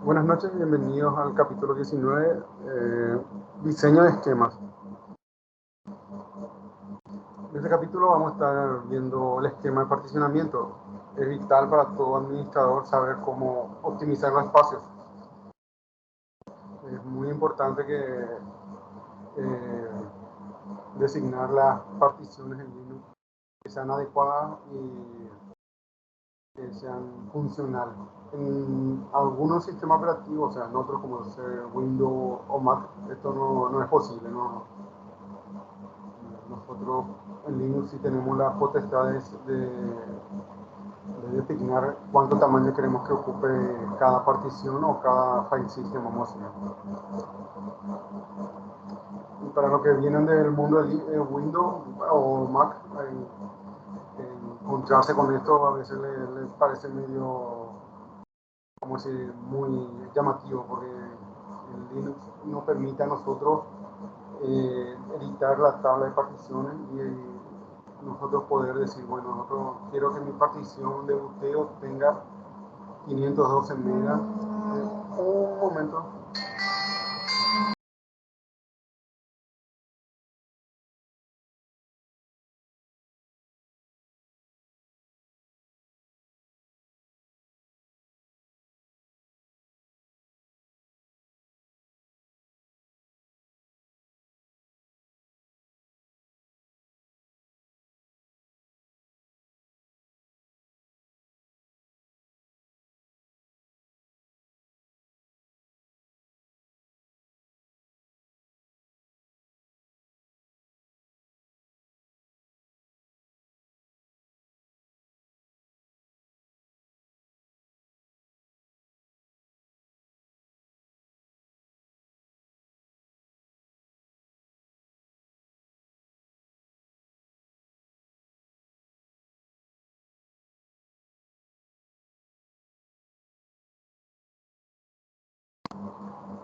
Buenas noches, bienvenidos al capítulo 19, diseño de esquemas. En este capítulo vamos a estar viendo el esquema de particionamiento. Es vital para todo administrador saber cómo optimizar los espacios. Es muy importante que designar las particiones en Linux que sean adecuadas y que sean funcionales. En algunos sistemas operativos, o sea, en otros como Windows o Mac, esto no es posible. Nosotros en Linux sí tenemos las potestades de designar cuánto tamaño queremos que ocupe cada partición o cada file system, vamos a decir. Y para los que vienen del mundo de Windows o Mac, encontrarse con esto a veces les parece medio, como decir, muy llamativo, porque el Linux nos permite a nosotros editar la tabla de particiones y nosotros poder decir, bueno, nosotros quiero que mi partición de busteo tenga 512 megas. Un momento.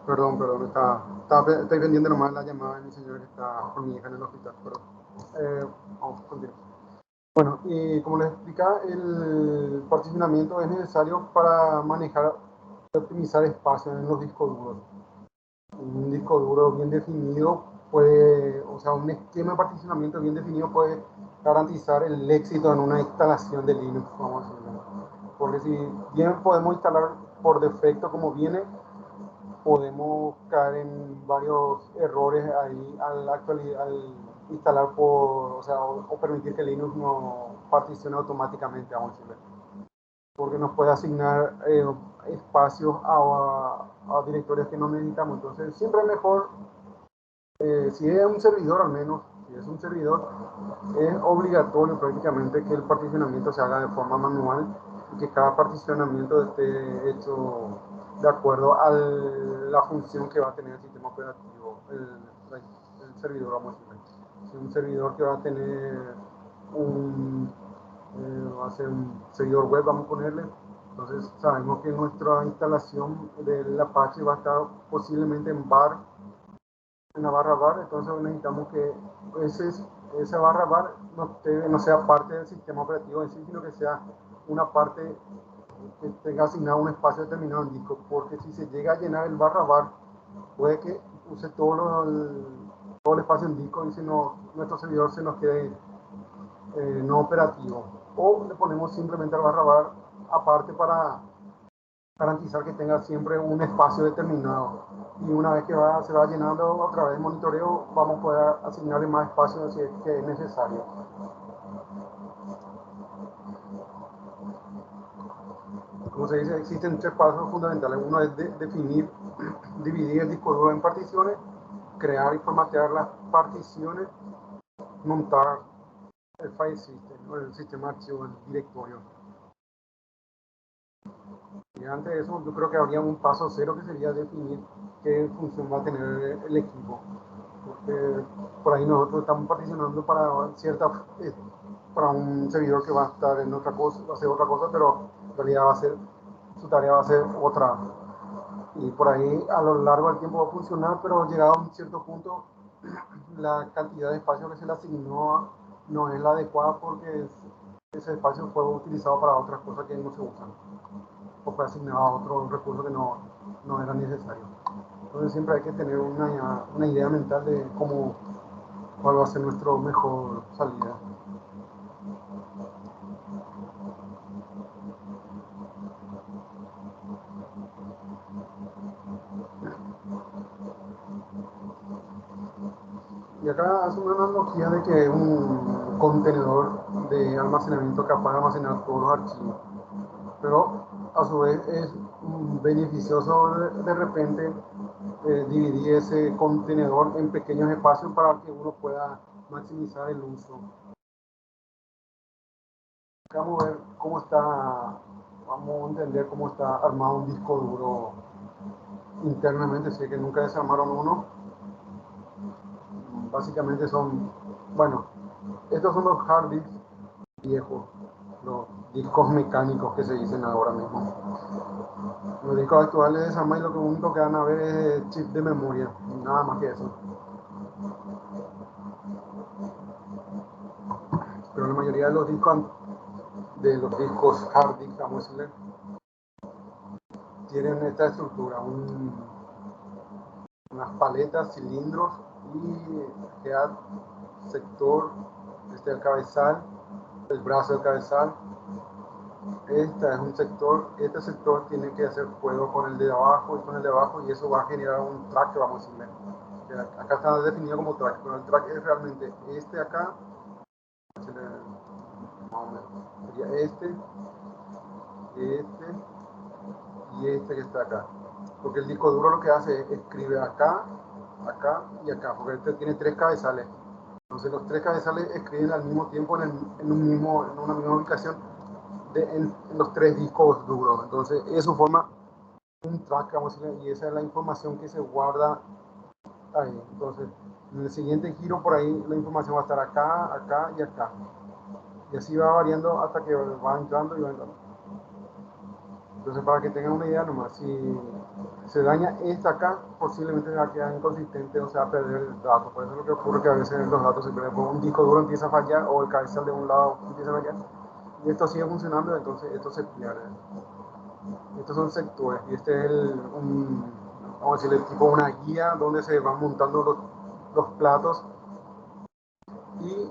Perdón, estoy vendiendo nomás la llamada de mi señora que está con mi hija en el hospital. Vamos a continuar. Bueno, y como les explicaba, el particionamiento es necesario para manejar y optimizar espacio en los discos duros. Un disco duro bien definido puede, o sea, un esquema de particionamiento bien definido puede garantizar el éxito en una instalación de Linux, vamos a decirlo. Porque si bien podemos instalar por defecto como viene, podemos caer en varios errores ahí al instalar o permitir que Linux no particione automáticamente, vamos a decirlo, porque nos puede asignar espacios a directorios que no necesitamos. Entonces siempre es mejor, si es un servidor al menos, si es un servidor, es obligatorio prácticamente que el particionamiento se haga de forma manual y que cada particionamiento esté hecho de acuerdo a la función que va a tener el sistema operativo, el servidor, vamos a decir. Si un servidor que va a tener va a ser un servidor web, vamos a ponerle, entonces sabemos que nuestra instalación del Apache va a estar posiblemente en la barra bar, entonces necesitamos que esa barra bar no sea parte del sistema operativo en sí, sino que sea una parte que tenga asignado un espacio determinado en disco, porque si se llega a llenar el barra bar, puede que use todo el espacio en disco y si no, nuestro servidor se nos quede no operativo. O le ponemos simplemente al barra bar aparte para garantizar que tenga siempre un espacio determinado. Y una vez que se va llenando otra vez el monitoreo, vamos a poder asignarle más espacio si es que es necesario. Como se dice, existen tres pasos fundamentales. Uno es definir, dividir el disco duro en particiones, crear y formatear las particiones, montar el file system, o el sistema de archivo, el directorio. Y antes de eso, yo creo que habría un paso cero que sería definir qué función va a tener el equipo. Porque por ahí nosotros estamos particionando para un servidor que va a estar en otra cosa, va a hacer otra cosa, pero en realidad su tarea va a ser otra. Y por ahí a lo largo del tiempo va a funcionar, pero llegado a un cierto punto, la cantidad de espacio que se le asignó no es la adecuada porque ese espacio fue utilizado para otras cosas que no se usan, o fue asignado a otro recurso que no era necesario. Entonces siempre hay que tener una idea mental de cuál va a ser nuestro mejor salida. Y acá hace una analogía de que es un contenedor de almacenamiento capaz de almacenar todos los archivos, pero a su vez es beneficioso de repente dividir ese contenedor en pequeños espacios para que uno pueda maximizar el uso. Acá vamos a ver cómo está, vamos a entender cómo está armado un disco duro internamente, sé que nunca desarmaron uno. Básicamente son, bueno, estos son los hard disks viejos, los discos mecánicos que se dicen ahora mismo. Los discos actuales de Samai lo único que van a ver es chip de memoria, nada más que eso. Pero la mayoría de los discos hard disk, vamos a decirle, tienen esta estructura, unas paletas, cilindros y head, sector, el cabezal, el brazo del cabezal. Este es un sector, este sector tiene que hacer juego con el de abajo y con el de abajo, y eso va a generar un track, vamos a decirle. Acá está definido como track, pero el track es realmente este acá, sería este y este que está acá. Porque el disco duro lo que hace es escribe acá, acá y acá, porque este tiene tres cabezales. Entonces los tres cabezales escriben al mismo tiempo en una misma ubicación en los tres discos duros. Entonces eso forma un track, vamos a decir, y esa es la información que se guarda ahí. Entonces en el siguiente giro por ahí la información va a estar acá, acá y acá. Y así va variando hasta que va entrando y va entrando. Entonces, para que tengan una idea nomás, si se daña esta acá, posiblemente se va a quedar inconsistente o se va a perder el dato. Por eso es lo que ocurre, que a veces los datos se pierden. Un disco duro empieza a fallar o el cabezal de un lado empieza a fallar y esto sigue funcionando, entonces esto se pierde. Estos son sectores y este es vamos a decirle, tipo una guía donde se van montando los platos y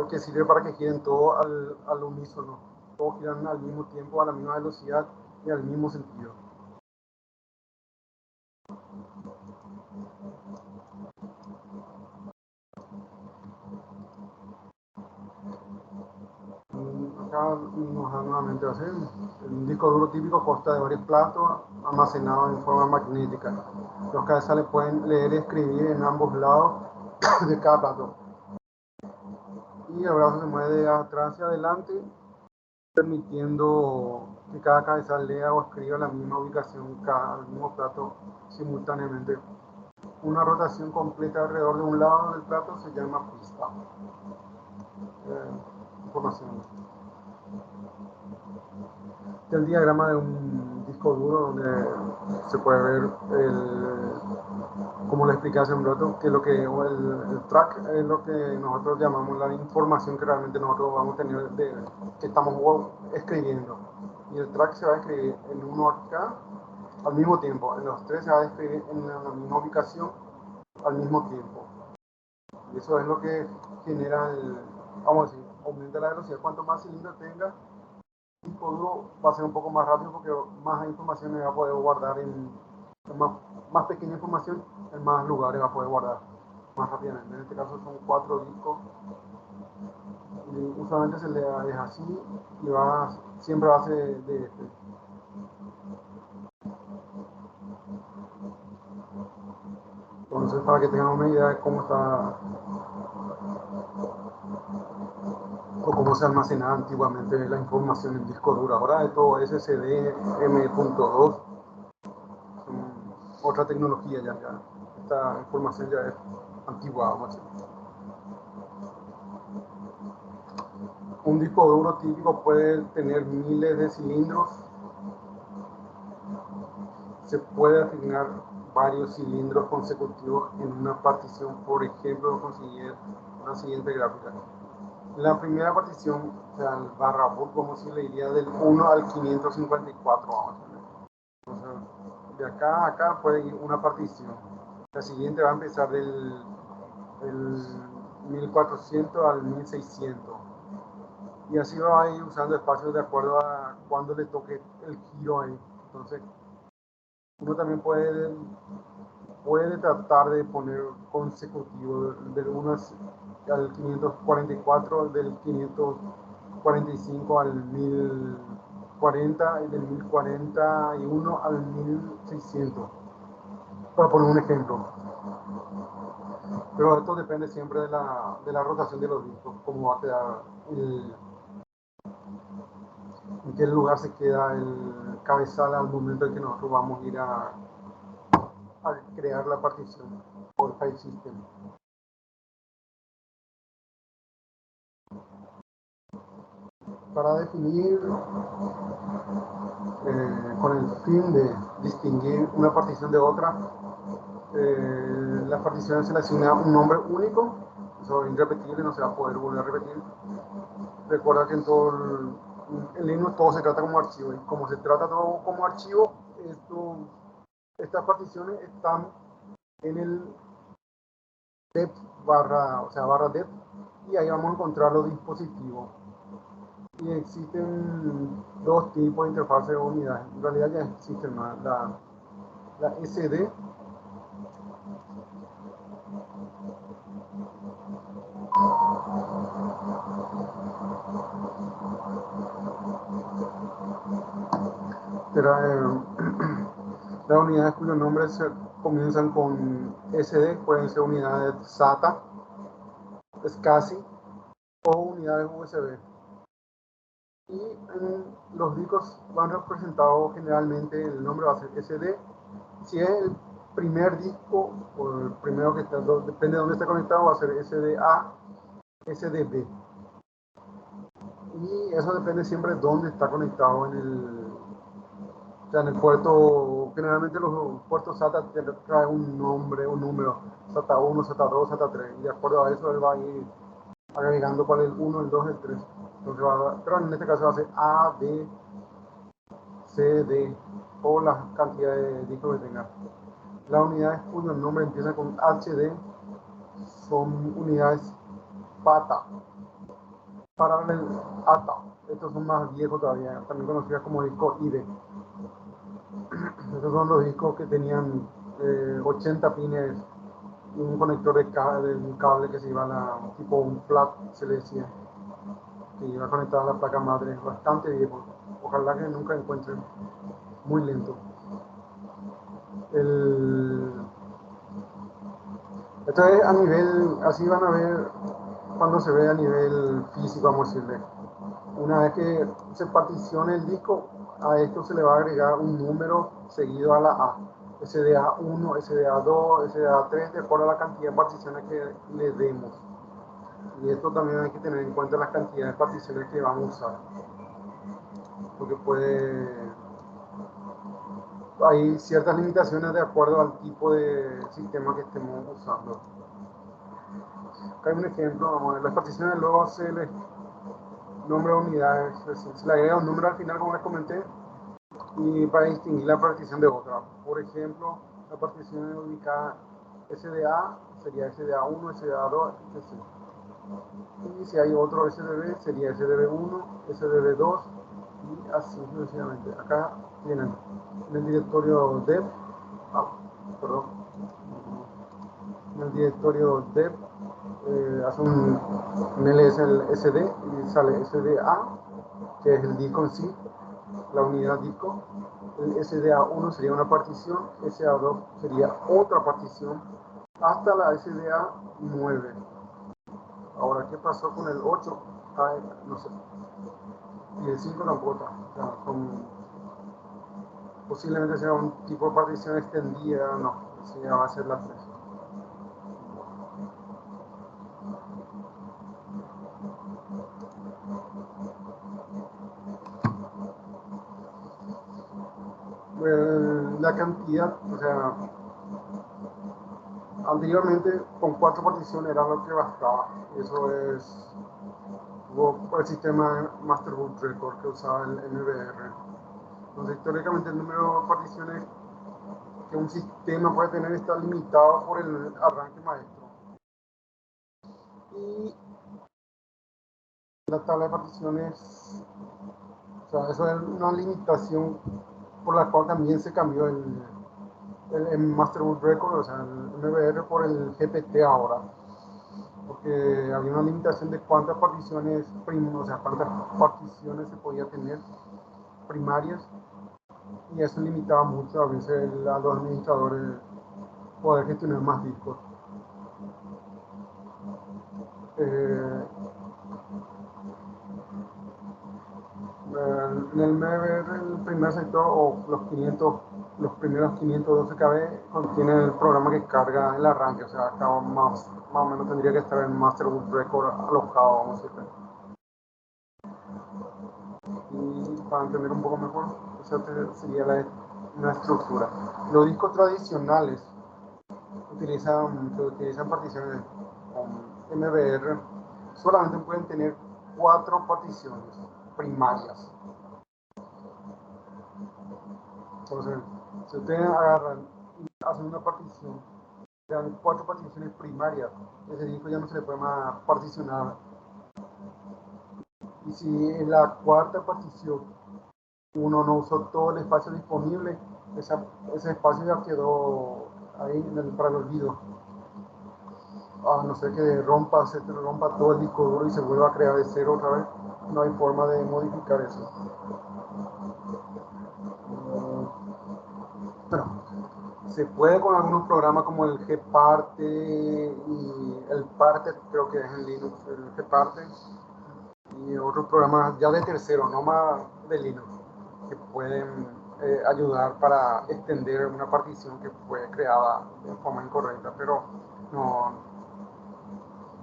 que sirve para que giren todo al unísono. Todos giran al mismo tiempo, a la misma velocidad y al mismo sentido. Acá nos da nuevamente así. El disco duro típico consta de varios platos almacenados en forma magnética. Los cabezales pueden leer y escribir en ambos lados de cada plato. Y el brazo se mueve de atrás hacia adelante, permitiendo que cada cabezal lea o escriba la misma ubicación, al mismo plato simultáneamente. Una rotación completa alrededor de un lado del plato se llama pista. Información. Este es el diagrama de un disco duro donde se puede ver como le expliqué hace un rato, que el track es lo que nosotros llamamos la información que realmente nosotros vamos a tener que estamos escribiendo. Y el track se va a escribir en uno acá al mismo tiempo, en los tres se va a escribir en la misma ubicación al mismo tiempo. Y eso es lo que genera vamos a decir, aumenta la velocidad. Cuanto más cilindros tenga, el disco duro va a ser un poco más rápido porque más información va a poder guardar más pequeña información en más lugares va a poder guardar más rápidamente. En este caso son 4 discos y usualmente se le deja así y siempre va a ser de este. Entonces, para que tengan una idea de cómo está o cómo se almacenaba antiguamente la información en disco duro. Ahora es todo SSD, M.2, otra tecnología ya. Esta información ya es antigua, vamos a decir. Un disco duro típico puede tener miles de cilindros. Se puede asignar varios cilindros consecutivos en una partición, por ejemplo, conseguir una siguiente gráfica. La primera partición, o sea, el barra boot, como si le iría del 1 al 554, vamos a ver. Entonces, de acá a acá puede ir una partición. La siguiente va a empezar del 1400 al 1600. Y así va a ir usando espacios de acuerdo a cuando le toque el giro ahí. Entonces, uno también puede tratar de poner consecutivo del 1 al 544, del 545 al 1040 y del 1041 al 1600, para poner un ejemplo. Pero esto depende siempre de la rotación de los discos, cómo va a quedar, en qué lugar se queda el cabezal al momento en que nosotros vamos a ir a crear la partición por file system. Para definir, con el fin de distinguir una partición de otra, las particiones se le asigna un nombre único, eso es irrepetible, no se va a poder volver a repetir. Recuerda que en todo el Linux todo se trata como archivo, y como se trata todo como archivo, estas particiones están en el dep barra dep, y ahí vamos a encontrar los dispositivos. Y existen dos tipos de interfaces de unidades. En realidad ya existen más. La SD, las unidades cuyos nombres comienzan con SD, pueden ser unidades SATA, SCSI o unidades USB. Y en los discos van representados generalmente, el nombre va a ser SD. Si es el primer disco o el primero que está, depende de dónde esté conectado, va a ser SDA, SDB. Y eso depende siempre de dónde está conectado o sea, en el puerto. Generalmente los puertos SATA traen un nombre, un número, SATA 1, SATA 2, SATA 3, y de acuerdo a eso él va a ir agregando cuál es el 1, el 2, el 3. Entonces pero en este caso va a ser A, B, C, D, o la cantidad de discos que tenga. Las unidades cuyo nombre empieza con HD son unidades PATA, Parallel ATA. Estos son más viejos todavía, también conocidas como disco IDE. Estos son los discos que tenían 80 pines y un conector de un cable que se iba tipo un flat, se le decía, que iba conectado a la placa madre, bastante viejo. Ojalá que nunca encuentren, muy lento. Esto es a nivel, así van a ver cuando se ve a nivel físico, vamos a decirle. Una vez que se particione el disco, a esto se le va a agregar un número seguido a la A. SDA1, SDA2, SDA3, de acuerdo a la cantidad de particiones que le demos. Y esto también hay que tener en cuenta las cantidades de particiones que vamos a usar. Porque hay ciertas limitaciones de acuerdo al tipo de sistema que estemos usando. Acá hay un ejemplo, vamos a ver, las particiones luego se les nombra unidades, se le agrega un número al final, como les comenté, y para distinguir la partición de otra. Por ejemplo, la partición ubicada SDA sería SDA1, SDA2, etc. Y si hay otro SDB, sería SDB1, SDB2 y así sucesivamente. Acá tienen en el directorio dev, perdón, en el directorio dev hace un ls el SD y sale SDA, que es el disco en sí, la unidad disco. El SDA1 sería una partición, SDA2 sería otra partición, hasta la SDA9. Ahora, ¿qué pasó con el 8? No sé. Y el 5 tampoco. O sea, posiblemente sea un tipo de partición extendida, no. Así ya va a ser la 3. La cantidad, o sea, anteriormente con 4 particiones era lo que bastaba. Eso es Hubo el sistema Master Boot Record que usaba el MBR. Entonces, históricamente el número de particiones que un sistema puede tener está limitado por el arranque maestro. Y la tabla de particiones, o sea, eso es una limitación por la cual también se cambió el Master Boot Record, o sea, el MBR por el GPT ahora. Porque había una limitación de cuántas particiones, o sea, cuántas particiones se podía tener primarias, y eso limitaba mucho a veces a los administradores poder gestionar más discos. Eh, en el MBR, el primer sector o los primeros 512 KB contiene el programa que carga el arranque, o sea, acá más o menos tendría que estar el Master Boot Record alojado, vamos a decir. Y para entender un poco mejor, esa sería una estructura. Los discos tradicionales utilizan particiones con MBR, solamente pueden tener 4 particiones primarias. Entonces, si ustedes agarran y hacen una partición, dan 4 particiones primarias, ese disco ya no se le puede más particionar. Y si en la cuarta partición uno no usó todo el espacio disponible, ese espacio ya quedó ahí para el olvido. A no ser que se te rompa todo el disco duro y se vuelva a crear de cero otra vez, no hay forma de modificar eso. Bueno, se puede con algunos programas como el Gparte y el Parte, creo que es en Linux, el Gparte, y otros programas ya de tercero, no más de Linux, que pueden ayudar para extender una partición que fue creada de forma incorrecta, pero no,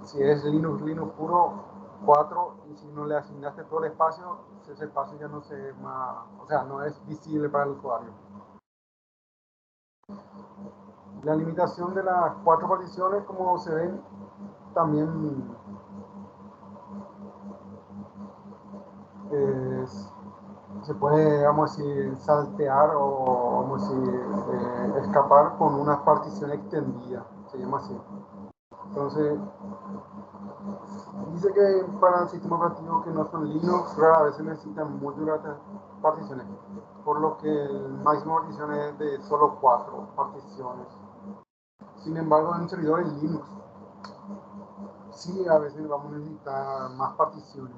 si es Linux puro 4, y si no le asignaste todo el espacio, ese espacio ya no se más, o sea, no es visible para el usuario. La limitación de las 4 particiones, como se ven, también se puede, vamos a decir, saltear o, vamos a decir, escapar con una partición extendida, se llama así. Entonces, dice que para el sistema operativo que no son Linux, rara vez se necesitan múltiples particiones, por lo que el máximo de particiones es de solo 4 particiones. Sin embargo, en servidores Linux, sí, a veces vamos a necesitar más particiones.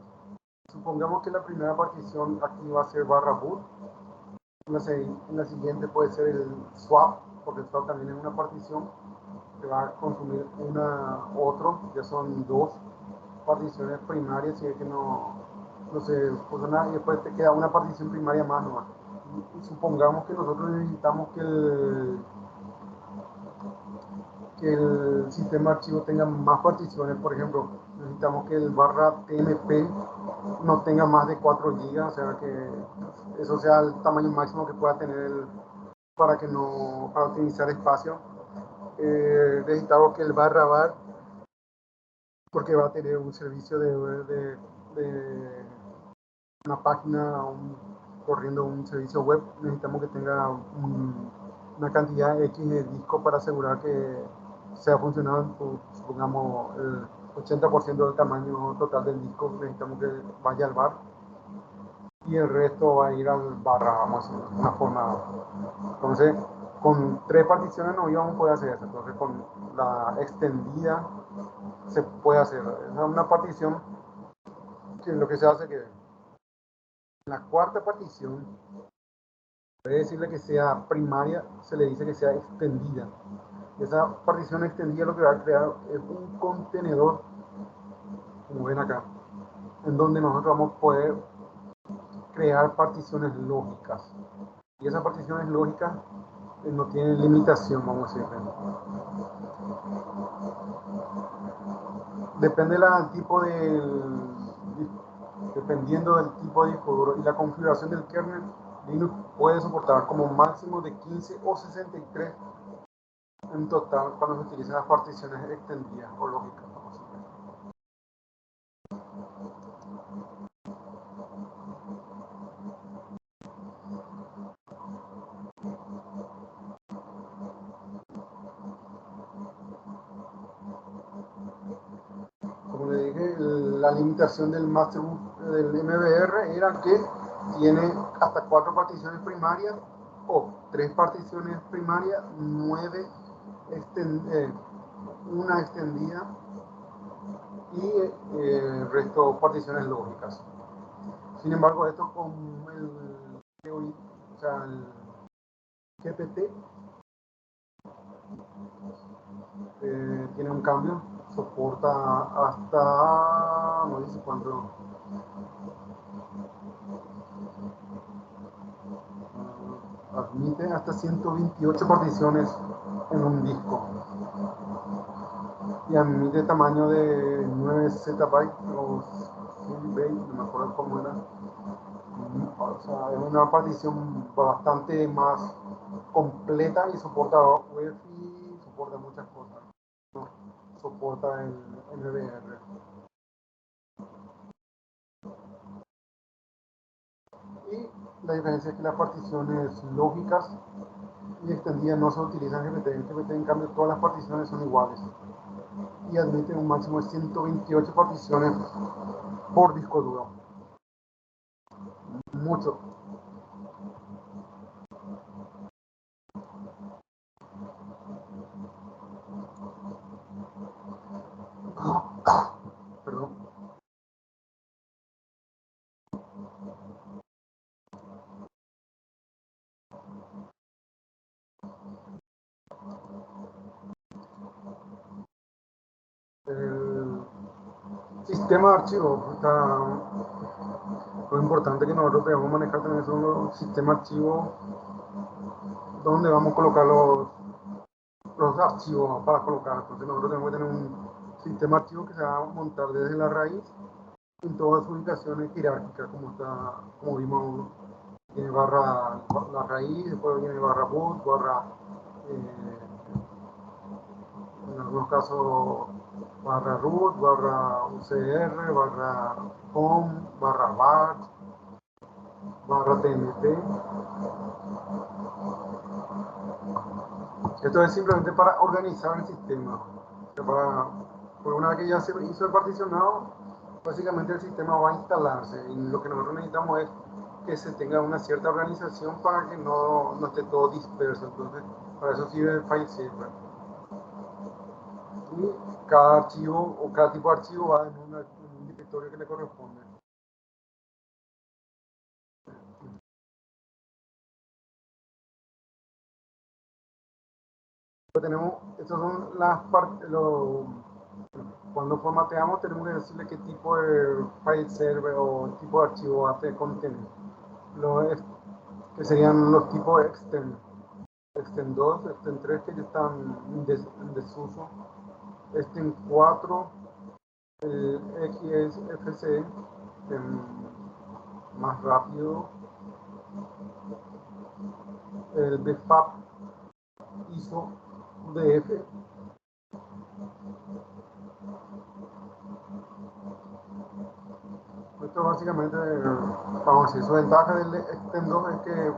Supongamos que la primera partición aquí va a ser barra boot, en la siguiente puede ser el swap, porque el swap también es una partición que va a consumir otro, ya son 2 particiones primarias, y es que no se puso nada, y después te queda una partición primaria más nomás. Y supongamos que nosotros necesitamos que el sistema archivo tenga más particiones. Por ejemplo, necesitamos que el barra TMP no tenga más de 4 GB, o sea que eso sea el tamaño máximo que pueda tener para optimizar espacio. Necesitamos que el barra var, porque va a tener un servicio de una página corriendo un servicio web, necesitamos que tenga una cantidad X de disco para asegurar que sea funcional. Supongamos el 80% del tamaño total del disco necesitamos que vaya al bar, y el resto va a ir al barra, vamos a hacer una forma. Entonces, con 3 particiones no íbamos a poder hacer eso. Entonces, con la extendida se puede hacer. Es una partición que lo que se hace que la cuarta partición, en vez de decirle que sea primaria, se le dice que sea extendida. Esa partición extendida lo que va a crear es un contenedor, como ven acá, en donde nosotros vamos a poder crear particiones lógicas. Y esas particiones lógicas no tienen limitación, vamos a decir. Dependiendo del tipo de disco duro y la configuración del kernel, Linux puede soportar como máximo de 15 o 63 en total cuando se utilizan las particiones extendidas o lógicas. la limitación del Masterbook del MBR era que tiene hasta 4 particiones primarias o 3 particiones primarias, 9 una extendida y el resto particiones lógicas. Sin embargo, esto con el GPT tiene un cambio, soporta hasta, no dice cuánto, admite hasta 128 particiones en un disco y admite tamaño de 9 zettabytes o 100 bytes, no me acuerdo cómo era. O sea, es una partición bastante más completa y soporta UEFI, soporta muchas cosas. No, soporta el MBR. Y la diferencia es que las particiones lógicas y extendidas no se utilizan GPT. En GPT, en cambio, todas las particiones son iguales y admite un máximo de 128 particiones por disco duro. Mucho. Perdón. El sistema de archivos está. Lo importante que nosotros debemos manejar también son los sistemas archivos donde vamos a colocar los archivos para colocar. Entonces nosotros tenemos que tener un sistema archivo que se va a montar desde la raíz en todas sus ubicaciones jerárquicas, como vimos, tiene barra la raíz, después viene barra boot, barra en algunos casos barra root, barra UCR, barra home, barra bar, barra TNT. Esto es simplemente para organizar el sistema. Por una vez que ya se hizo el particionado, básicamente el sistema va a instalarse y lo que nosotros necesitamos es que se tenga una cierta organización para que no esté todo disperso. Entonces, para eso sirve el file saver. Y cada archivo o cada tipo de archivo va en un directorio que le corresponde. Estas son las partes, cuando formateamos tenemos que decirle qué tipo de file server o tipo de archivo hace contener. Que serían los tipos extend 2, extend 3 que ya están en desuso, extend 4, el XFCE, más rápido, el BFAP, ISO, UDF. Esto básicamente, vamos a decir, su ventaja del extend 2 es que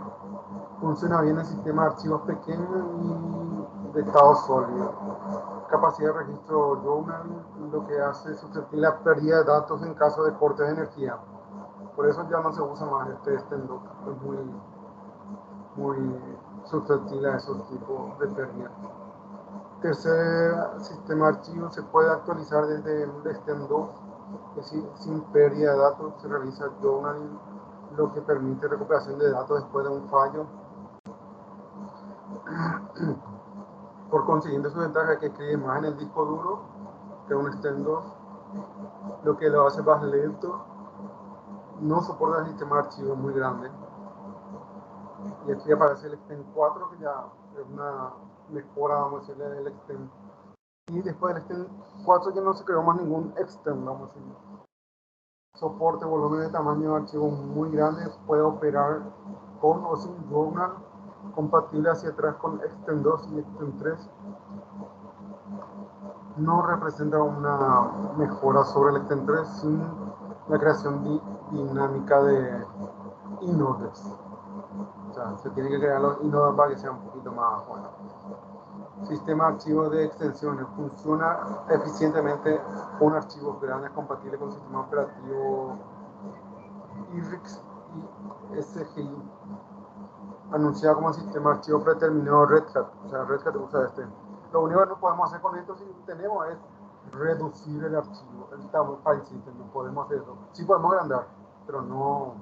funciona bien el sistema de archivos pequeños y de estado sólido. Capacidad de registro journal, lo que hace susceptible a pérdida de datos en caso de corte de energía. Por eso ya no se usa más este extend 2, es muy susceptible a esos tipos de pérdida. Tercer sistema de archivos se puede actualizar desde el extend 2, es decir, sin pérdida de datos. Se realiza journaling, lo que permite recuperación de datos después de un fallo. Por consiguiente, su ventaja es que escribe más en el disco duro que un extend 2, lo que lo hace más lento. No soporta el sistema de archivos muy grande. Y aquí aparece el extend 4, que ya es una mejora, vamos a decirle, del extend. Y después del extend 4 ya no se creó más ningún extend, vamos a decirlo. Soporte volumen de tamaño de archivo muy grande, puede operar con o sin journal, compatible hacia atrás con extend 2 y extend 3. No representa una mejora sobre el extend 3 sin la creación dinámica de inodes. O sea, se tiene que crear los inodes para que sea un poquito más bueno. sistema de archivos de extensiones. Funciona eficientemente con archivos grandes compatibles con el sistema operativo IRIX y SGI. Anunciado como el sistema de archivo predeterminado Red Hat. O sea, Red Hat usa este. Lo único que no podemos hacer con esto si tenemos es reducir el archivo, el file system. No podemos hacer eso. Sí podemos agrandar, pero no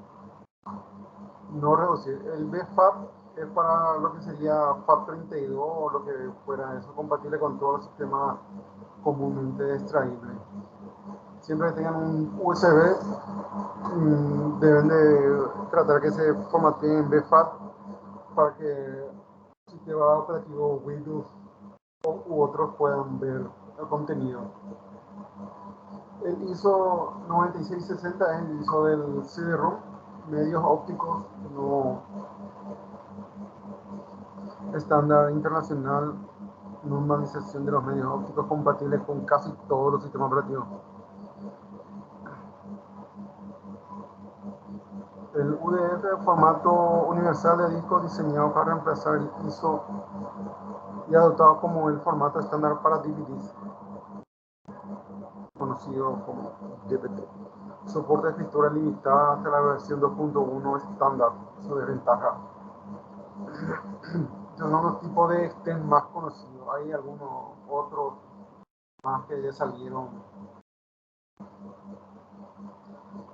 reducir. El BFAP es para lo que sería FAT32 o lo que fuera eso, compatible con todos los sistemas comúnmente extraíbles. Siempre que tengan un USB, deben de tratar que se formatee en BFAT para que el sistema operativo Windows u otros puedan ver el contenido. El ISO 9660 es el ISO del CD-ROM, medios ópticos, no estándar internacional, normalización de los medios ópticos compatibles con casi todos los sistemas operativos. El UDF, formato universal de disco diseñado para reemplazar el ISO y adoptado como el formato estándar para DVDs, conocido como DPT. Soporte de escritura limitada hasta la versión 2.1 estándar, su desventaja. Estos son los tipos de extend más conocidos. Hay algunos otros más que ya salieron.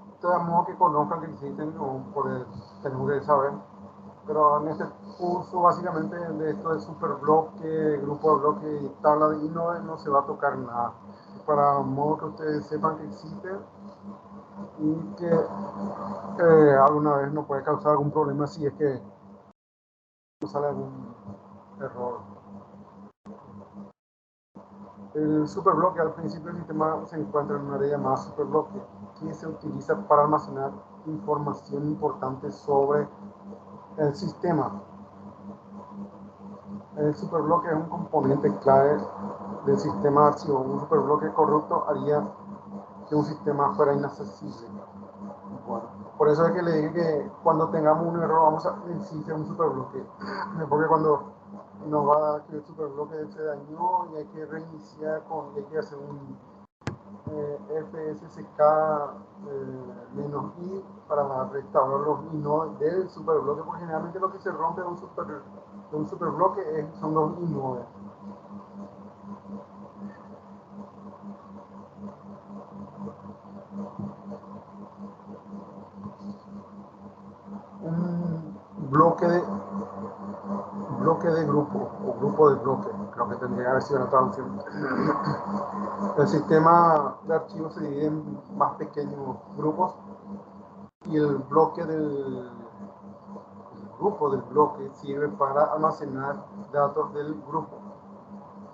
De todos modos que conozcan que existen, o tenemos que saber. Pero en este curso básicamente de esto de superbloque, grupo de bloque y tabla de Inode no se va a tocar nada. Para modo que ustedes sepan que existe y que alguna vez nos puede causar algún problema si es que sale algún error. El superbloque al principio del sistema se encuentra en una área llamada superbloque que se utiliza para almacenar información importante sobre el sistema. El superbloque es un componente clave del sistema de archivo. Un superbloque corrupto haría que un sistema fuera inaccesible. Bueno, por eso es que le dije que cuando tengamos un error vamos a necesitar un superbloque. Porque cuando nos va a dar que el superbloque se dañó y hay que reiniciar hay que hacer un FSSK -i para restaurar los inodes del superbloque, porque generalmente lo que se rompe de un superbloque son los inodes. Un bloque de grupo o grupo de bloque, creo que tendría que haber sido la traducción. El sistema de archivos se divide en más pequeños grupos y el grupo del bloque sirve para almacenar datos del grupo.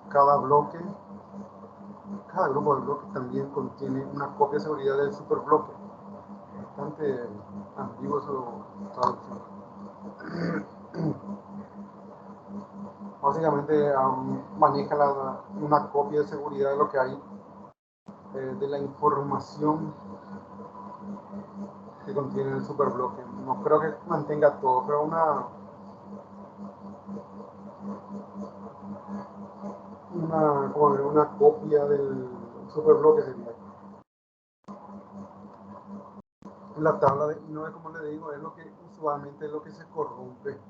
Cada grupo de bloques también contiene una copia de seguridad del superbloque. Bastante ambiguo su traducción. Básicamente maneja una copia de seguridad de lo que hay, de la información que contiene el superbloque. No creo que mantenga todo, pero una copia del superbloque sería. La tabla de Inode, como le digo, es lo que usualmente es lo que se corrompe,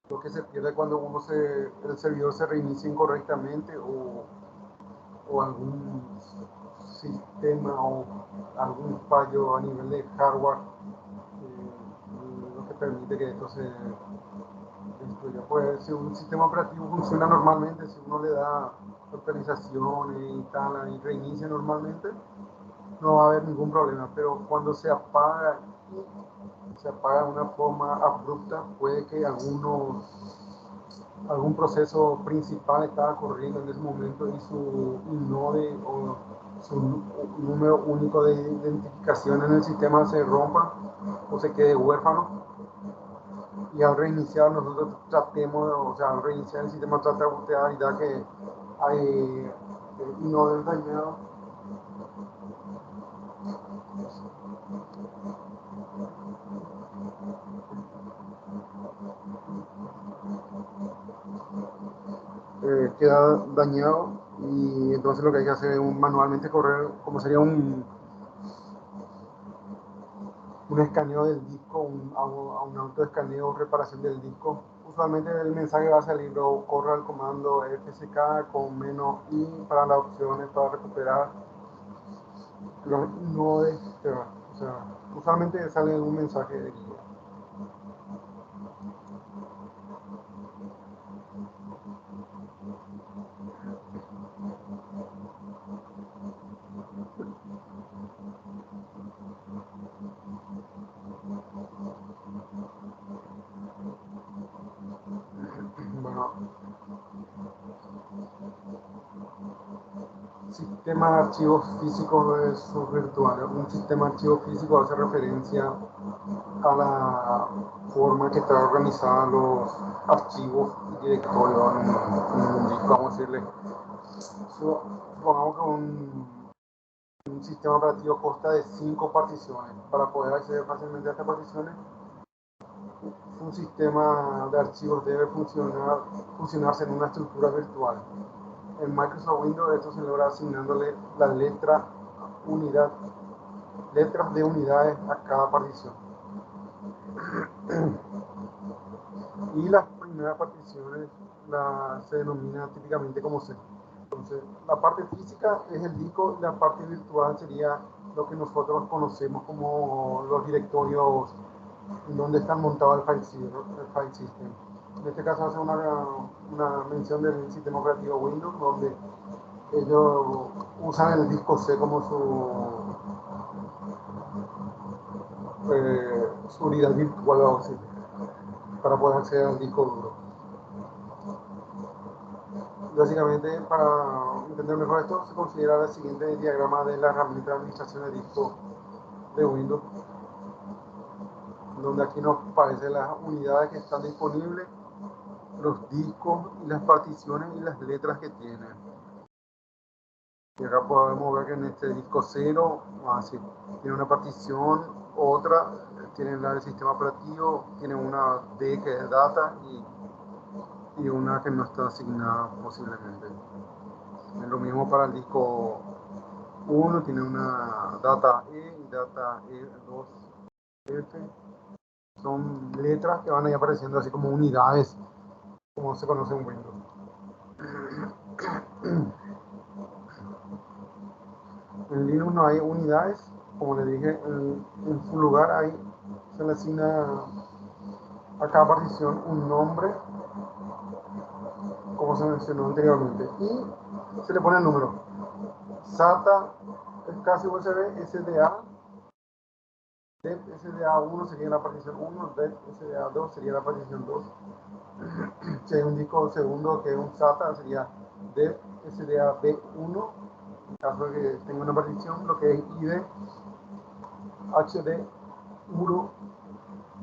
lo que se pierde cuando el servidor se reinicia incorrectamente o algún sistema o algún fallo a nivel de hardware, lo que permite que esto se destruya. Pues si un sistema operativo funciona normalmente, si uno le da actualizaciones y tal y reinicia normalmente, no va a haber ningún problema, pero cuando se apaga de una forma abrupta, puede que algún proceso principal estaba corriendo en ese momento y su inode o su número único de identificación en el sistema se rompa o se quede huérfano, y al reiniciar nosotros al reiniciar el sistema trata de búsqueda y da que hay inodes dañados. queda dañado y entonces lo que hay que hacer es manualmente correr, como sería un escaneo del disco, a un autoescaneo, reparación del disco. Usualmente el mensaje va a salir, o corre al comando FSK con -i para las opciones para recuperar los nodes. O sea, usualmente sale un mensaje de guía. Bueno, sistema de archivos físicos versus virtuales. Un sistema de archivos físicos hace referencia a la forma que está organizada los archivos y directorios en un disco, vamos a decirle. Supongamos que un sistema operativo consta de 5 particiones. Para poder acceder fácilmente a estas particiones, un sistema de archivos debe funcionarse en una estructura virtual. En Microsoft Windows esto se logra asignándole la letras de unidades a cada partición. Y las primeras particiones se denomina típicamente como C. Entonces, la parte física es el disco y la parte virtual sería lo que nosotros conocemos como los directorios donde están montados el file system. En este caso hace una mención del sistema operativo Windows, donde ellos usan el disco C como su unidad virtual, vamos a decir, para poder acceder al disco duro. Básicamente, para entender mejor esto, se considera el siguiente diagrama de la herramienta de administración de disco de Windows, donde aquí nos aparecen las unidades que están disponibles, los discos y las particiones y las letras que tienen. Y acá podemos ver que en este disco 0, así, tiene una partición, otra, tiene la del sistema operativo, tiene una D que es data y una que no está asignada posiblemente. Es lo mismo para el disco 1, tiene una data E y data E2F. Son letras que van ahí apareciendo así como unidades, como se conoce en Windows. En Linux no hay unidades, como les dije, en su lugar se le asigna a cada partición un nombre, como se mencionó anteriormente, y se le pone el número. SATA, SCSI USB, SDA, DEP SDA1 sería la partición 1, DEP SDA2 sería la partición 2. Si hay un disco segundo que es un SATA, sería DEP SDA-B1. En caso de que tenga una partición, lo que es ID, HD, 1,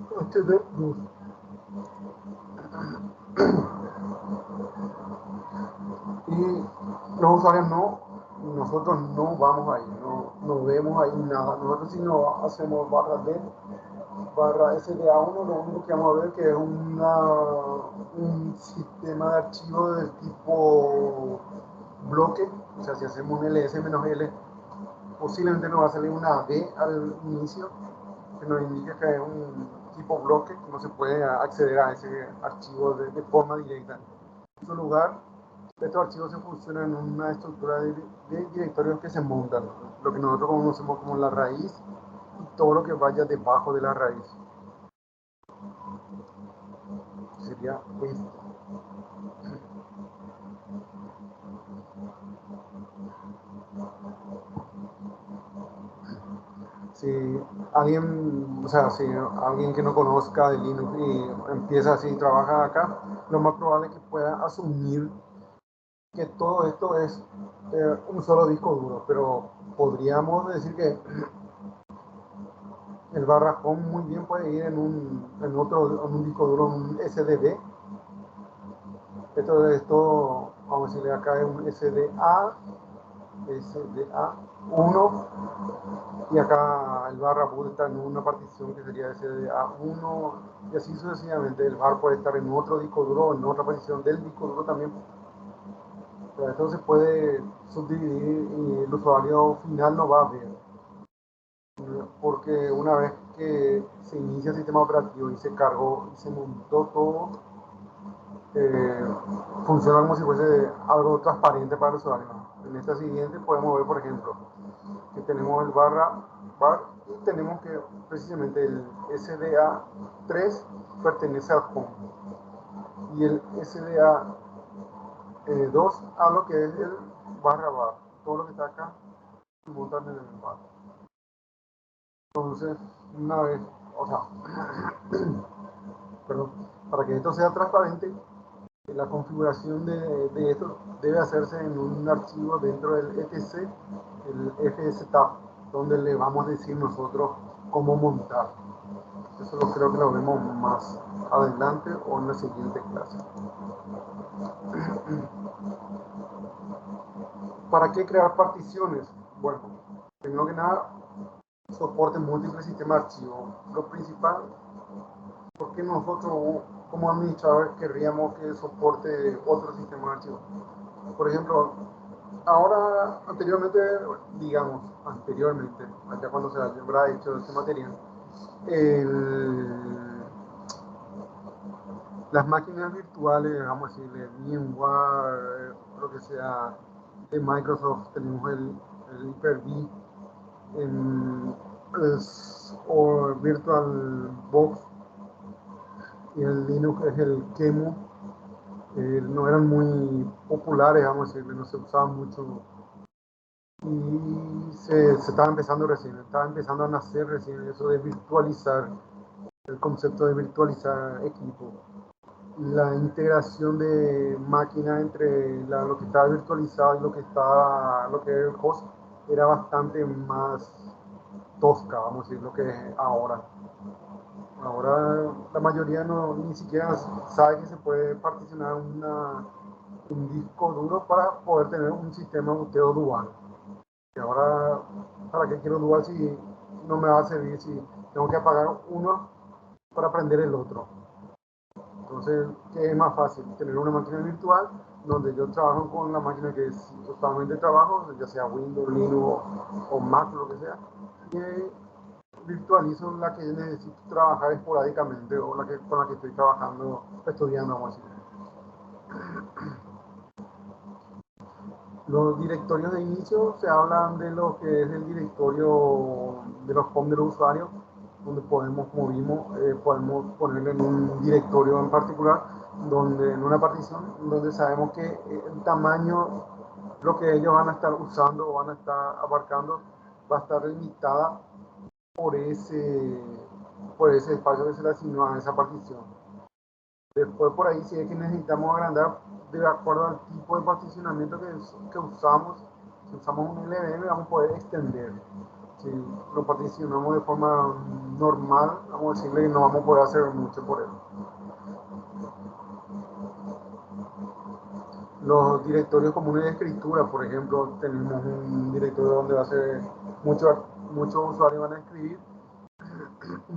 HD2. Y los usuarios nosotros no vamos ahí, no vemos ahí nada. Nosotros si no hacemos barra D, barra SDA1, lo único que vamos a ver que es un sistema de archivo del tipo bloque. O sea, si hacemos un ls-l, posiblemente nos va a salir una D al inicio, que nos indica que es un tipo bloque, que no se puede acceder a ese archivo de forma directa. En su lugar, estos archivos se funcionan en una estructura de directorios que se montan, lo que nosotros conocemos como la raíz y todo lo que vaya debajo de la raíz. Sería esto. Si alguien, o sea, si alguien que no conozca de Linux y empieza así, trabaja acá, lo más probable es que pueda asumir que todo esto es un solo disco duro, pero podríamos decir que el barra home muy bien puede ir en un disco duro, un SDB. Esto, vamos a decirle acá es un SDA1, y acá el barra puede estar en una partición que sería SDA1, y así sucesivamente. El bar puede estar en otro disco duro, en otra partición del disco duro también, sea, esto se puede subdividir y el usuario final no va a ver. Porque una vez que se inicia el sistema operativo y se cargó y se montó todo, eh, funciona como si fuese algo transparente para el usuario. En esta siguiente podemos ver, por ejemplo, que tenemos el bar y tenemos que precisamente el SDA3 pertenece al home y el SDA2 a lo que es el barra bar. Todo lo que está acá se montan en el bar. Entonces, una vez, o sea, perdón, para que esto sea transparente, la configuración de esto debe hacerse en un archivo dentro del etc, el fstab, donde le vamos a decir nosotros cómo montar. Eso creo que lo vemos más adelante o en la siguiente clase. ¿Para qué crear particiones? Bueno, primero que nada, soporte múltiples sistemas de archivos. Lo principal, porque nosotros como administradores querríamos que soporte otro sistema de archivos. Por ejemplo, ahora, anteriormente, allá cuando se habrá hecho este material, las máquinas virtuales, vamos a decirle, VMware, lo que sea, de Microsoft, tenemos el Hyper-V, o VirtualBox, y el Linux es el QEMU, no eran muy populares, vamos a decirle, no se usaban mucho. Y se estaba empezando estaba empezando a nacer recién eso de virtualizar, el concepto de virtualizar equipo. La integración de máquinas entre lo que estaba virtualizado y lo que era el host era bastante más tosca, vamos a decir, lo que es ahora. Ahora la mayoría ni siquiera sabe que se puede particionar un disco duro para poder tener un sistema de boteo dual. Y ahora, ¿para qué quiero dual si no me va a servir si tengo que apagar uno para prender el otro? Entonces, ¿qué es más fácil? Tener una máquina virtual donde yo trabajo con la máquina que es totalmente trabajo, ya sea Windows, Linux o Mac, lo que sea, y virtualizo la que necesito trabajar esporádicamente o con la que estoy trabajando, estudiando, vamos a decir. Los directorios de inicio se hablan de lo que es el directorio de los home de los usuarios, donde podemos, como vimos, podemos ponerle en un directorio en particular, en una partición, donde sabemos que el tamaño, lo que ellos van a estar usando o van a estar abarcando, va a estar limitada por ese espacio que se le asignó a esa partición. Después por ahí, si es que necesitamos agrandar de acuerdo al tipo de particionamiento que usamos, si usamos un LVM vamos a poder extender. Si lo particionamos de forma normal, vamos a decirle que no vamos a poder hacer mucho por él. Los directorios comunes de escritura, por ejemplo, tenemos un directorio donde va a ser muchos usuarios van a escribir.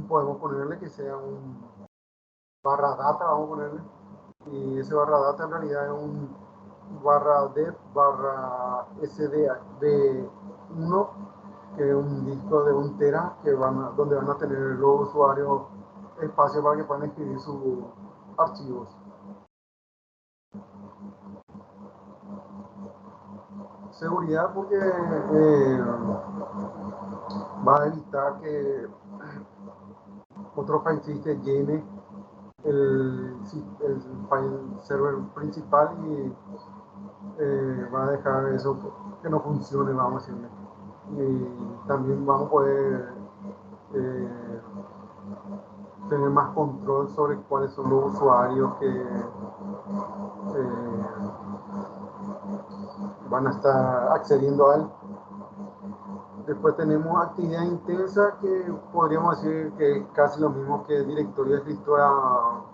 Podemos ponerle que sea un barra data, vamos a ponerle, y ese barra data en realidad es un barra dev barra sd1, que es un disco de 1 tera donde van a tener los usuarios espacio para que puedan escribir sus archivos. Seguridad, porque va a evitar que otro file system llene el file server principal y va a dejar eso que no funcione, vamos a decirle. Y también vamos a poder tener más control sobre cuáles son los usuarios que van a estar accediendo a él. Después tenemos actividad intensa, que podríamos decir que es casi lo mismo que directorio de escritura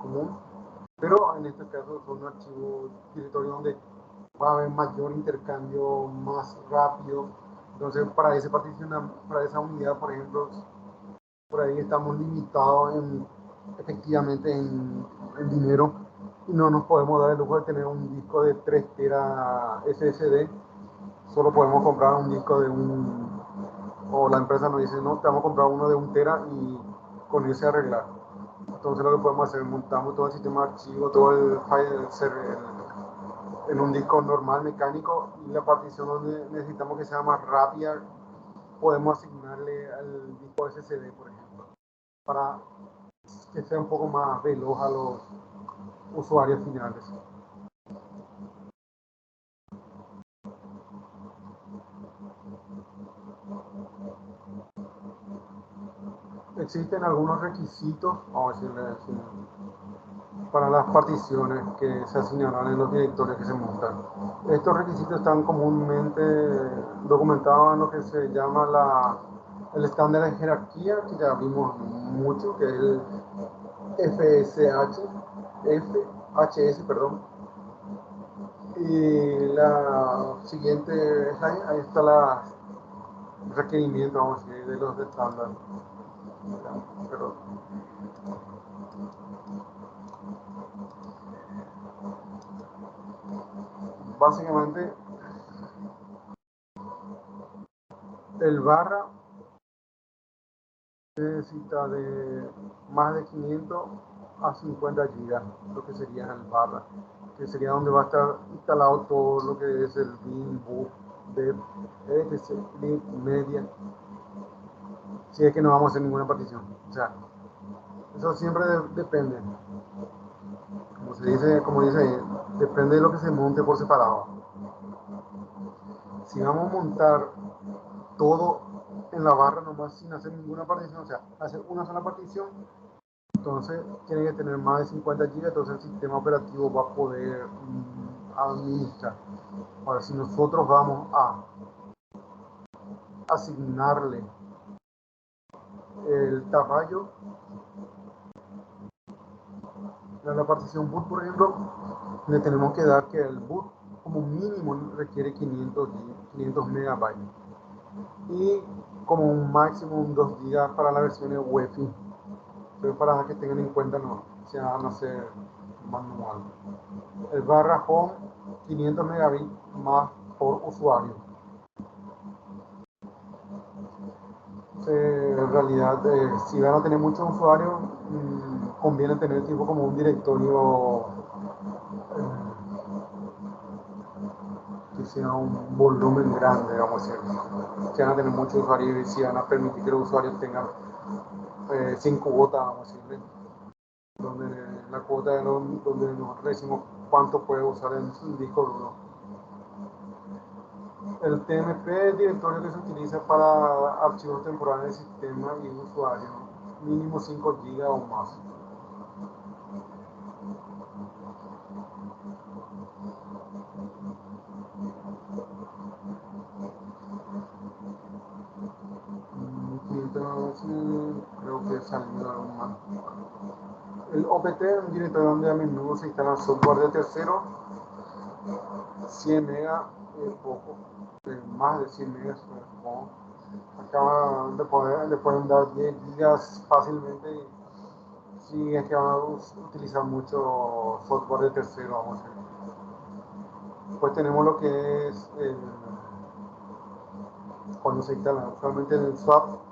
común, pero en este caso son archivos directorios donde va a haber mayor intercambio, más rápido. Entonces, para esa unidad, por ejemplo, por ahí estamos limitados efectivamente en dinero, y no nos podemos dar el lujo de tener un disco de 3 teras SSD, solo podemos comprar un disco de o la empresa nos dice, no, te vamos a comprar uno de 1 tera y con ese arreglar. Entonces lo que podemos hacer, montamos todo el sistema de archivo, todo el file en un disco normal mecánico, y la partición donde necesitamos que sea más rápida, podemos asignarle al disco SSD, por ejemplo, para que sea un poco más veloz a los usuarios finales. Existen algunos requisitos, vamos a decirle así, para las particiones que se asignarán en los directorios que se montan. Estos requisitos están comúnmente documentados en lo que se llama el estándar de jerarquía, que ya vimos mucho, que es el FHS, perdón. Y la siguiente, ahí está la requerimiento, vamos a decir, de los estándares. Pero básicamente el barra necesita de más de 500 a 50 gigas, lo que sería el barra, que sería donde va a estar instalado todo lo que es el bin, boot, dev, etc, lib, media, si es que no vamos a hacer ninguna partición. O sea, eso siempre depende, como dice ahí, depende de lo que se monte por separado. Si vamos a montar todo en la barra nomás sin hacer ninguna partición, o sea, hacer una sola partición, entonces tiene que tener más de 50 GB, entonces el sistema operativo va a poder administrar. Ahora, si nosotros vamos a asignarle el tamaño a la partición boot, por ejemplo, le tenemos que dar que el boot como mínimo requiere 500 megabytes y como un máximo 2 GB para la versión de UEFI. Pero para que tengan en cuenta, no se van a hacer manual. El barra home, 500 megabits más por usuario. En realidad, si van a tener muchos usuarios, conviene tener tipo como un directorio que sea un volumen grande, vamos a decir. Si van a tener muchos usuarios y si van a permitir que los usuarios tengan 5 cuotas, vamos a decirle, donde la cuota de donde nosotros decimos cuánto puede usar en su disco duro. El TMP es el directorio que se utiliza para archivos temporales de sistema y usuario, mínimo 5 GB o más. Creo que salió algo más. El OPT es un directorio donde a menudo se instala software de tercero. 100 megas es poco, más de 100 megas supongo. Acá le pueden dar 10 gigas fácilmente si es que van a utilizar mucho software de tercero, vamos a decir. Pues tenemos lo que es cuando se instala usualmente el swap.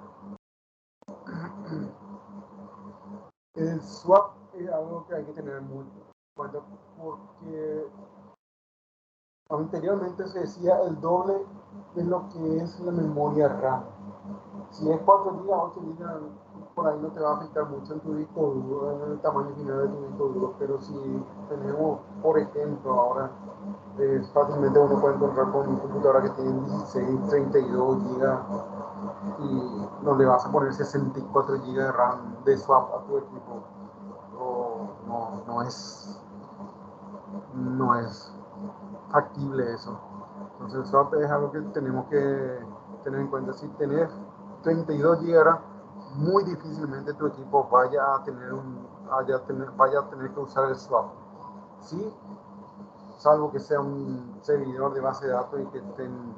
El swap es algo que hay que tener muy en cuenta porque anteriormente se decía el doble de lo que es la memoria RAM. Si es 4 GB, 8 GB, por ahí no te va a afectar mucho en tu disco duro, en el tamaño final de tu disco duro, pero si tenemos, por ejemplo, ahora fácilmente uno puede encontrar con una computadora que tiene 16, 32 GB y no le vas a poner 64 GB de RAM de swap a tu equipo. No es factible eso. Entonces el swap es algo que tenemos que tener en cuenta. Si tenés 32 GB, muy difícilmente tu equipo vaya a tener que usar el swap. Sí, salvo que sea un servidor de base de datos y que estén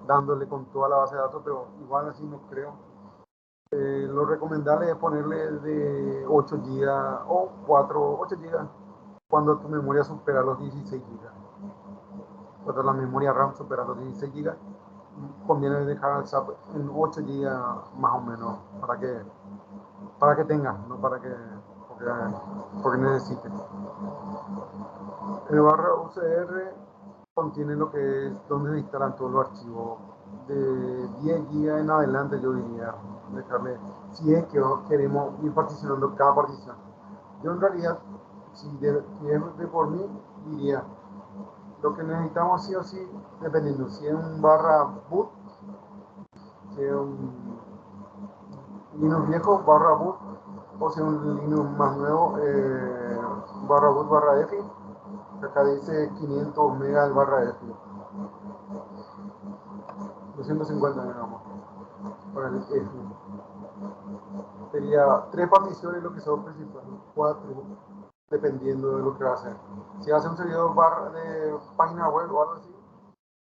dándole con toda la base de datos, pero igual así no creo. Lo recomendable es ponerle de 8 GB o 8 GB cuando tu memoria supera los 16 GB. Cuando la memoria RAM supera los 16 GB, conviene dejar el SAP en 8 GB más o menos para que tengas, no para que porque, porque necesites. El barra UCR contiene lo que es donde se instalan todos los archivos de 10 GB en adelante, yo diría dejarle, si es que queremos ir particionando cada partición. Yo en realidad, si es de por mí, diría lo que necesitamos sí o sí, dependiendo si es un barra boot, si es un Linux viejo, barra boot, o si es un Linux más nuevo, barra boot, barra EFI. Acá dice 500 megas barra EFI, 250 digamos, para el EFI. Sería 3 particiones lo que son principales, 4, dependiendo de lo que va a hacer. Si va a hacer un servidor barra de página web o algo así,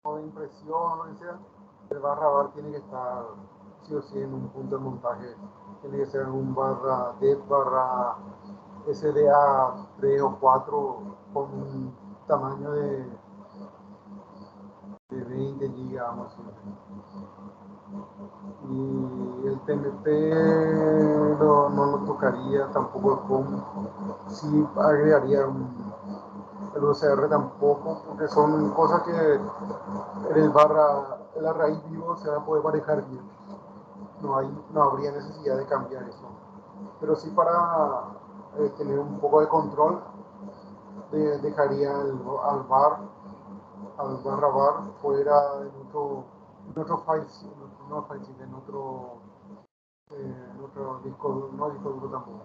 o de impresión o lo que sea, el barra bar tiene que estar sí o sí en un punto de montaje. Tiene que ser un barra dev barra SDA 3 o 4 con un tamaño de 20 GB, vamos a decir. Y el TMP no lo tocaría, tampoco el COM. Sí agregaría el UCR tampoco, porque son cosas que en el barra, en la raíz vivo se va a poder manejar bien. No habría necesidad de cambiar eso. Pero sí para tener un poco de control, dejaría al barra bar fuera en otro file, no file, en otro disco, no disco duro tampoco,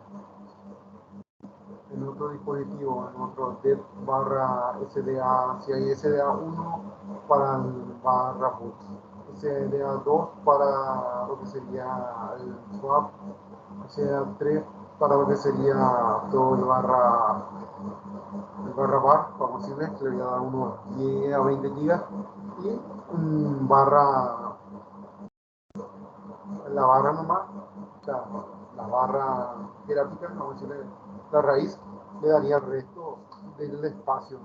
en otro dispositivo, en otro dev barra SDA, si hay SDA 1 para el barra boot, SDA 2 para lo que sería el swap, SDA 3 para lo que sería todo el barra bar, vamos a decirle, que le voy a dar unos 10 a 20 gigas, y un barra, la barra nomás, o sea, la barra jerárquica, vamos a decirle, la raíz, le daría el resto del espacio.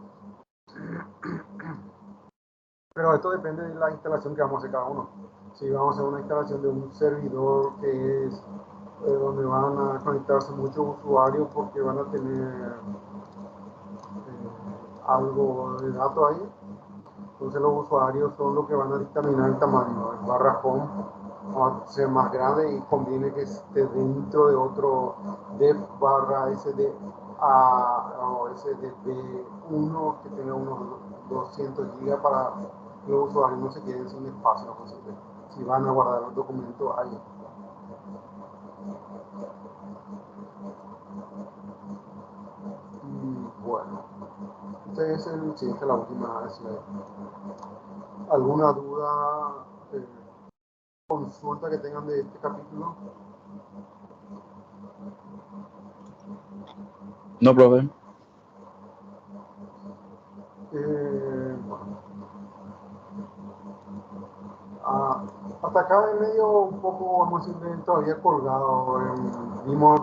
Pero esto depende de la instalación que vamos a hacer cada uno. Si vamos a hacer una instalación de un servidor que es donde van a conectarse muchos usuarios porque van a tener algo de datos ahí, entonces los usuarios son los que van a dictaminar el tamaño. El barra home va a ser más grande y conviene que esté dentro de otro dev barra SDA o SDB1 que tenga unos 200 GB para que los usuarios no se queden sin espacio posible. Si van a guardar los documentos ahí. Y bueno, entonces sí, esta es la última slide. ¿Alguna duda, consulta que tengan de este capítulo? No, profe. Bueno, hasta acá en medio un poco, vamos a decir, todavía colgado. Vimos